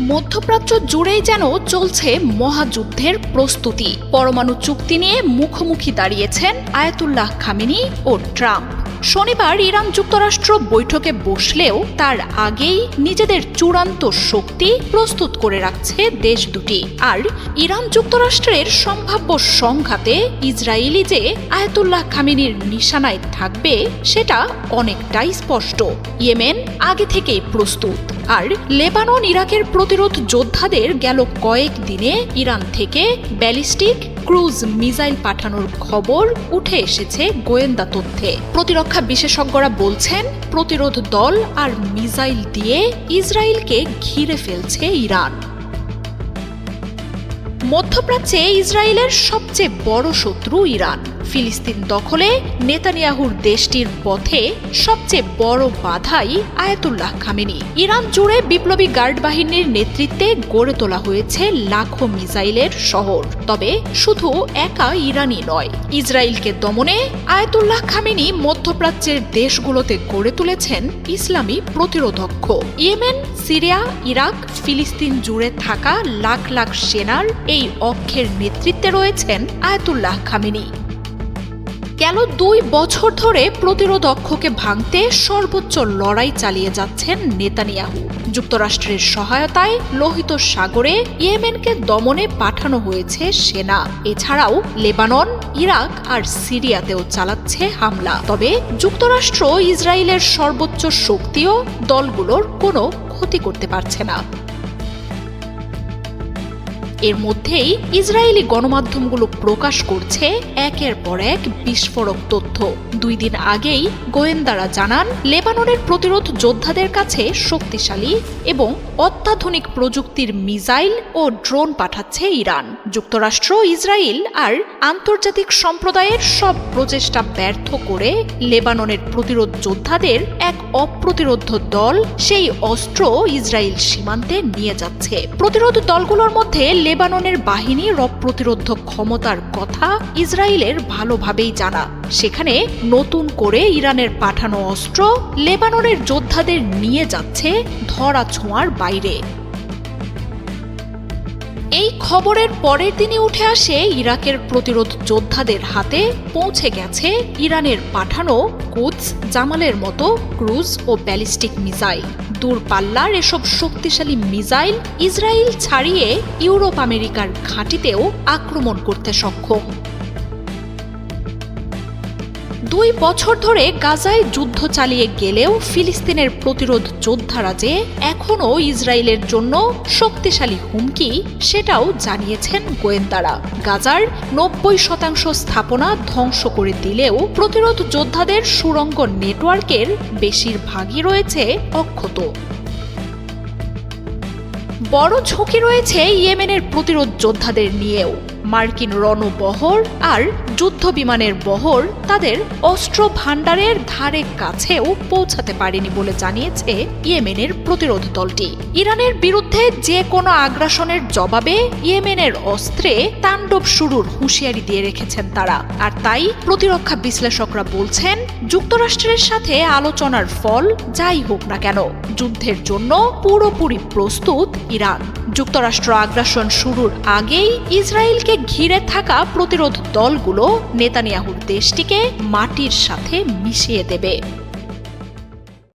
মধ্যপ্রাচ্য জুড়েই যেন চলছে মহাযুদ্ধের প্রস্তুতি। পরমাণু চুক্তি নিয়ে মুখোমুখি দাঁড়িয়েছেন আয়াতুল্লাহ খামেনি ও ট্রাম্প। শনিবার ইরান যুক্তরাষ্ট্র বৈঠকে বসলেও তার আগেই নিজেদের চূড়ান্ত শক্তি প্রস্তুত করে রাখছে দেশ দুটি। আর ইরান যুক্তরাষ্ট্রের সম্ভাব্য সংঘাতে ইসরায়েলি যে আয়াতুল্লাহ খামেনির নিশানায় থাকবে সেটা অনেকটাই স্পষ্ট। ইয়েমেন আগে থেকেই প্রস্তুত, আর লেবানন ইরাকের প্রতিরোধ যোদ্ধাদের গেল কয়েক দিনে ইরান থেকে ব্যালিস্টিক ক্রুজ মিসাইল পাঠানোর খবর উঠে এসেছে গোয়েন্দা তথ্যে। প্রতিরক্ষা বিশেষজ্ঞরা বলছেন, প্রতিরোধ দল আর মিসাইল দিয়ে ইসরায়েলকে ঘিরে ফেলছে ইরান। মধ্যপ্রাচ্যে ইসরায়েলের সবচেয়ে বড় শত্রু ইরান। ফিলিস্তিন দখলে নেতানিয়াহুর দেশটির পথে সবচেয়ে বড় বাধাই আয়াতুল্লাহ খামেনি। ইরান জুড়ে বিপ্লবী গার্ড বাহিনীর নেতৃত্বে গড়ে তোলা হয়েছে লাখো মিসাইলের শহর। তবে শুধু একা ইরানই নয়, ইসরায়েলকে দমনে আয়াতুল্লাহ খামেনি মধ্যপ্রাচ্যের দেশগুলোতে গড়ে তুলেছেন ইসলামী প্রতিরোধক্ষ। ইয়েমেন, সিরিয়া, ইরাক, ফিলিস্তিন জুড়ে থাকা লাখ লাখ সেনার এই অক্ষের নেতৃত্বে রয়েছেন আয়াতুল্লাহ খামেনি। গেল 2 বছর ধরে প্রতিরোধ অক্ষকে ভাঙতে সর্বোচ্চ লড়াই চালিয়ে যাচ্ছেন নেতানিয়াহু। যুক্তরাষ্ট্রের সহায়তায় লোহিত সাগরে ইয়েমেনকে দমনে পাঠানো হয়েছে সেনা। এছাড়াও লেবানন, ইরাক আর সিরিয়াতেও চালাচ্ছে হামলা। তবে যুক্তরাষ্ট্র ইসরায়েলের সর্বোচ্চ শক্তিও দলগুলোর কোনো ক্ষতি করতে পারছে না। এর মধ্যেই ইসরায়েলি গণমাধ্যমগুলো প্রকাশ করছে একের পর এক বিস্ফোরক তথ্য। 2 দিন আগেই গোয়েন্দারা জানান, লেবাননের প্রতিরোধ যোদ্ধাদের কাছে শক্তিশালী এবং অত্যাধুনিক প্রযুক্তির মিসাইল ও ড্রোন পাঠাচ্ছে ইরান। যুক্তরাষ্ট্র, ইসরায়েল আর আন্তর্জাতিক সম্প্রদায়ের সব প্রচেষ্টা ব্যর্থ করে লেবাননের প্রতিরোধ যোদ্ধাদের এক অপ্রতিরোধ্য দল সেই অস্ত্র ইসরায়েল সীমান্তে নিয়ে যাচ্ছে। প্রতিরোধ দলগুলোর মধ্যে লেবাননের বাহিনীর অপ্রতিরোধ ক্ষমতার কথা ইসরায়েলের ভালোভাবেই জানা। সেখানে নতুন করে ইরানের পাঠানো অস্ত্র লেবাননের যোদ্ধাদের নিয়ে যাচ্ছে ধরা ছোঁয়ার বাইরে। এই খবরের পরের দিনই উঠে আসে ইরাকের প্রতিরোধ যোদ্ধাদের হাতে পৌঁছে গেছে ইরানের পাঠানো কুদস, জামালের মতো ক্রুজ ও ব্যালিস্টিক মিসাইল। দূরপাল্লার এসব শক্তিশালী মিসাইল ইসরায়েল ছাড়িয়ে ইউরোপ আমেরিকার ঘাঁটিতেও আক্রমণ করতে সক্ষম। 2 বছর ধরে গাজায় যুদ্ধ চালিয়ে গেলেও ফিলিস্তিনের প্রতিরোধ যোদ্ধারা যে এখনও ইসরায়েলের জন্য শক্তিশালী হুমকি, সেটাও জানিয়েছেন গোয়েন্দারা। গাজার 90% স্থাপনা ধ্বংস করে দিলেও প্রতিরোধ যোদ্ধাদের সুড়ঙ্গ নেটওয়ার্কের বেশিরভাগই রয়েছে অক্ষত। বড় ঝুঁকি রয়েছে ইয়েমেনের প্রতিরোধ যোদ্ধাদের নিয়েও। মার্কিন রণবহর আর যুদ্ধ বিমানের বহর তাদের অস্ত্র ভাণ্ডারের ধারে কাছেও পৌঁছাতে পারেনি বলে জানিয়েছে ইয়েমেনের প্রতিরোধ দলটি। ইরানের বিরুদ্ধে যে কোনো আগ্রাসনের জবাবে ইয়েমেনের অস্ত্রে তাণ্ডব শুরুর হুঁশিয়ারি দিয়ে রেখেছেন তারা। আর তাই প্রতিরক্ষা বিশ্লেষকরা বলছেন, যুক্তরাষ্ট্রের সাথে আলোচনার ফল যাই হোক না কেন, যুদ্ধের জন্য পুরোপুরি প্রস্তুত ইরান। যুক্তরাষ্ট্র আগ্রাসন শুরুর আগেই ইসরায়েলকে ঘিরে থাকা প্রতিরোধ দলগুলো নেতানিয়াহুর দেশটিকে মাটির সাথে মিশিয়ে দেবে।